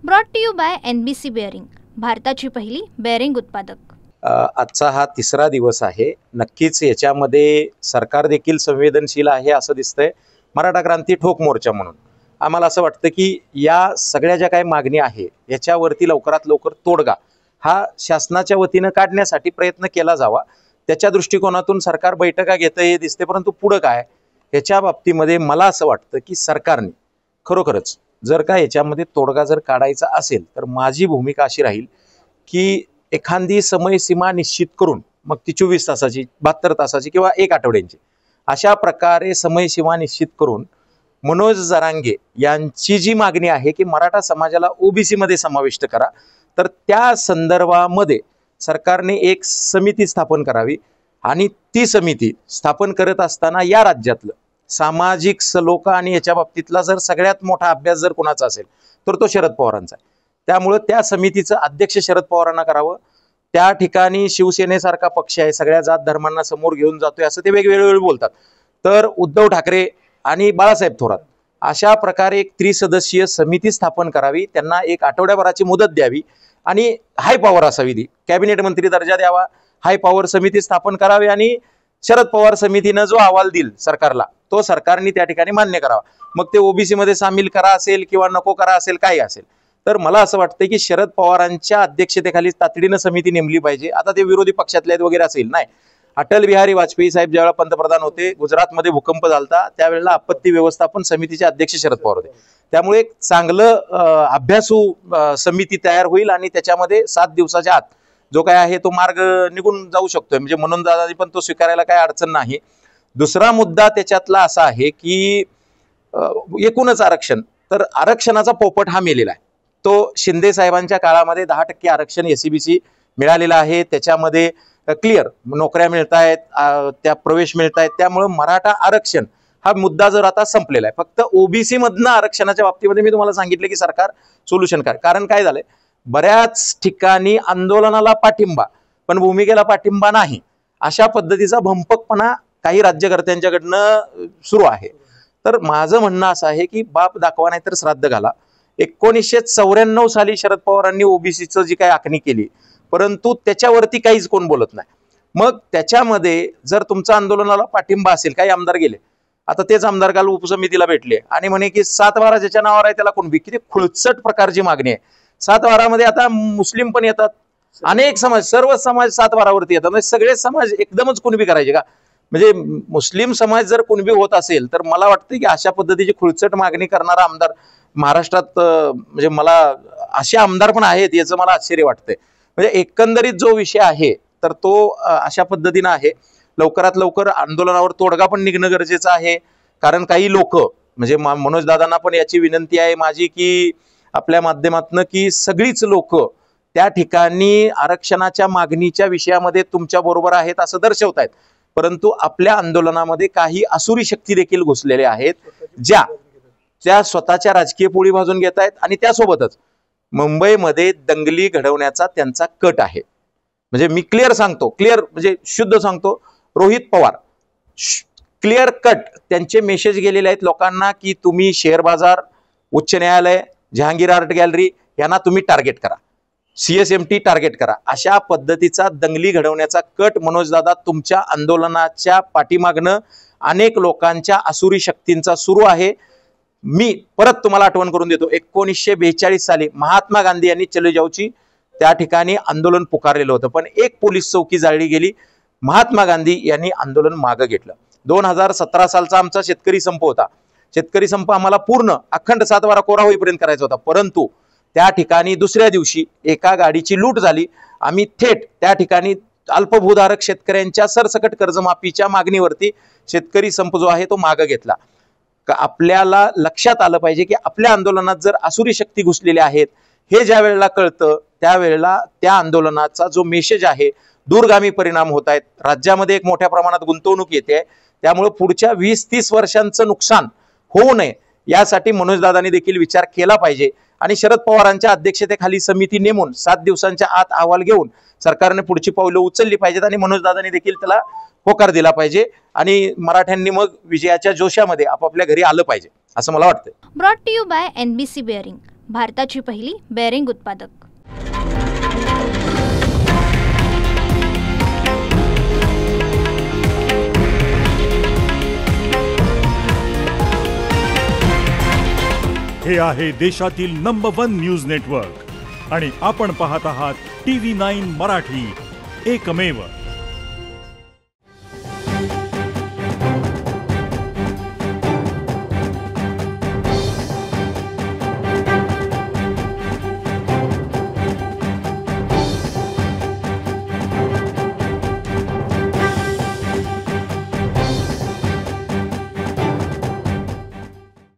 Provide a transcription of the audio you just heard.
Brought to you by NBC bearing, भारताची पहिली bearing उत्पादक। आजचा हा तिसरा दिवस आहे। नक्कीच याच्यामध्ये सरकार देखील संवेदनशील आहे असं दिसतंय। मराठा क्रांती ठोक मोर्चा म्हणून आम्हाला असं वाटतं की या सगळ्या ज्या काही मागणी आहे याच्यावरती लवकरात लवकर तोडगा हा शासनाच्या वतीनं काढण्यासाठी प्रयत्न केला जावा। त्याच्या दृष्टिकोनातून सरकार बैठका घेतं हे दिसते, परंतु पुढं काय याच्या बाबतीमध्ये मला असं वाटतं की सरकारने खरोखरच जर का याच्यामध्ये तोडगा जर काढायचा असेल तर माझी भूमिका अशी राहील की एखादी समयसीमा निश्चित करून, मग ती 24 तासाची, 72 तासाची किंवा 1 आठवड्यांची, अशा प्रकारे समयसीमा निश्चित करून मनोज जरांगे यांची जी मागणी आहे की मराठा समाजाला OBC मध्ये समाविष्ट करा, तर त्या संदर्भामध्ये सरकारने एक समिती स्थापन करावी। आणि ती समिती स्थापन करत असताना या राज्यातलं सामाजिक सलोखा आणि याच्या बाबतीतला जर सगळ्यात मोठा अभ्यास जर कोणाचा असेल तर तो शरद पवारांचा आहे। त्यामुळे त्या समितीचं अध्यक्ष शरद पवारांना करावं। त्या ठिकाणी शिवसेनेसारखा पक्ष आहे, सगळ्या जात धर्मांना समोर घेऊन जातोय असं ते वेगवेगळे बोलतात, तर उद्धव ठाकरे आणि बाळासाहेब थोरात अशा प्रकारे एक त्रिसदस्यीय समिती स्थापन करावी, त्यांना 1 आठवड्याभराची मुदत द्यावी आणि हाय पॉवर असावी, कॅबिनेट मंत्री दर्जा द्यावा, हाय पॉवर समिती स्थापन करावी आणि शरद पवार समितीनं जो अहवाल देईल सरकारला तो सरकारने त्या ठिकाणी मान्य करावा। मग ते OBC मध्ये सामील करा असेल किंवा नको करा असेल, काही असेल, तर मला असं वाटतं की शरद पवारांच्या अध्यक्षतेखाली तातडीनं समिती नेमली पाहिजे। आता ते विरोधी पक्षातले वगैरे असेल नाही, अटल बिहारी वाजपेयी साहेब ज्यावेळेला पंतप्रधान होते, गुजरातमध्ये भूकंप झालता, त्यावेळेला आपत्ती व्यवस्थापन समितीचे अध्यक्ष शरद पवार होते। त्यामुळे एक चांगलं अभ्यासू समिती तयार होईल आणि त्याच्यामध्ये 7 दिवसाच्या आत जो काय आहे तो मार्ग निघून जाऊ शकतोय, म्हणजे म्हणून दादाजी पण तो स्वीकारायला काही अडचण नाही। दुसरा मुद्दा त्याच्यातला असा आहे की एकूणच आरक्षण, तर आरक्षणाचा पोपट हा मेलेला आहे। तो शिंदे साहेबांच्या काळामध्ये 10% आरक्षण SCBC मिळालेलं आहे, त्याच्यामध्ये क्लिअर नोकऱ्या मिळत आहेत, त्या प्रवेश मिळत आहेत, त्यामुळे मराठा आरक्षण हा मुद्दा जर आता संपलेला आहे। फक्त OBC मधनं आरक्षणाच्या बाबतीमध्ये मी तुम्हाला सांगितलं की सरकार सोल्युशन काय, कारण काय झालंय बऱ्याच ठिकाणी आंदोलनाला पाठिंबा पण भूमिकेला पाठिंबा नाही, अशा पद्धतीचा भंपकपणा काही राज्यकर्त्यांच्याकडनं सुरू आहे। तर माझं म्हणणं असं आहे की बाप दाखवा नाही तर श्राद्ध घाला। 1994 साली शरद पवारांनी OBCचं जी काही आखणी केली, परंतु त्याच्यावरती काहीच कोण बोलत नाही। मग त्याच्यामध्ये जर तुमचा आंदोलनाला पाठिंबा असेल, काही आमदार गेले, आता तेच आमदार काल उपसमितीला भेटले आणि म्हणे की 7/12 ज्याच्या नावावर आहे त्याला कोण, किती खुळचट प्रकारची मागणी आहे। 7/12 मध्ये आता मुस्लिम पण येतात, अनेक समाज, सर्व समाज 7/12 वरती येतात, म्हणजे सगळे समाज एकदमच कुणबी करायचे का? म्हणजे मुस्लिम समाज जर कुणबी होत असेल तर मला वाटतं की अशा पद्धतीची खुळचट मागणी करणारा आमदार महाराष्ट्रात म्हणजे मला असे आमदार पण आहेत याचं मला आश्चर्य वाटतंय। म्हणजे एकंदरीत जो विषय आहे तर तो अशा पद्धतीनं आहे। लवकरात लवकर आंदोलनावर तोडगा पण निघणं गरजेचं आहे, कारण काही लोक, म्हणजे मनोज दादांना पण याची विनंती आहे माझी की आपल्या माध्यमातून की सगळीच लोक त्या ठिकाणी आरक्षणाच्या मागणीच्या विषयामध्ये तुमच्या बरोबर आहेत असं दर्शवतायत, परंतु आपल्या आंदोलनामध्ये काही असुरी शक्ती देखील घुसलेल्या आहेत ज्या स्वतःच्या राजकीय पोळी भाजून घेत आहेत आणि त्यासोबतच मुंबईमध्ये दंगली घडवण्याचा त्यांचा कट आहे। म्हणजे मी क्लिअर सांगतो, क्लिअर म्हणजे शुद्ध सांगतो, रोहित पवार क्लिअर कट त्यांचे मेसेज गेलेले आहेत लोकांना की तुम्ही शेअर बाजार, उच्च न्यायालय, जहांगीर आर्ट गॅलरी यांना तुम्ही टार्गेट करा, CSMT टार्गेट करा। अशा पद्धतीचा दंगली घडवण्याचा कट मनोजदादा तुमच्या आंदोलनाच्या पाठीमागनं अनेक लोकांच्या असुरी शक्तींचा सुरू आहे। मी परत तुम्हाला आठवण करून देतो, 1942 साली महात्मा गांधी यांनी चले जाऊची त्या ठिकाणी आंदोलन पुकारलेलं होतं, पण एक पोलीस चौकी जाळली गेली, महात्मा गांधी यांनी आंदोलन मागे घेतलं। 2017 सालचा आमचा शेतकरी संप होता, शेतकरी संप आम्हाला पूर्ण अखंड 7/12 कोरा होईपर्यंत करायचा होता, परंतु त्या ठिकाणी दुसऱ्या दिवशी एका गाडीची लूट झाली। आम्ही थेट त्या ठिकाणी अल्पभूधारक शेतकऱ्यांच्या सरसकट कर्जमाफीच्या मागणीवरती शेतकरी संप जो आहे तो मागे घेतला। आपल्याला लक्षात आलं पाहिजे की आपल्या आंदोलनात जर असुरी शक्ती घुसलेल्या आहेत हे ज्या वेळेला कळतं त्यावेळेला त्या आंदोलनाचा जो मेसेज आहे दूरगामी परिणाम होत आहेत। राज्यामध्ये एक मोठ्या प्रमाणात गुंतवणूक येते, त्यामुळे पुढच्या 20-30 वर्षांचं नुकसान होऊ नये यासाठी मनोजदादांनी देखील विचार केला पाहिजे आणि शरद पवारांच्या अध्यक्षतेखाली समिती नेमून 7 दिवसांच्या आत अहवाल घेऊन सरकारने पुढची पावलं उचलली पाहिजेत आणि मनोजदादांनी देखील त्याला होकार दिला पाहिजे आणि मराठ्यांनी मग विजयाच्या जोशामध्ये आपापल्या घरी आलं पाहिजे असं मला वाटतं। Brought to you by NBC bearing, भारताची पहिली बेअरिंग उत्पादक. हे आहे देशातील नंबर 1 न्यूज नेटवर्क आणि आपण पाहत आहात TV9 मराठी, एकमेव.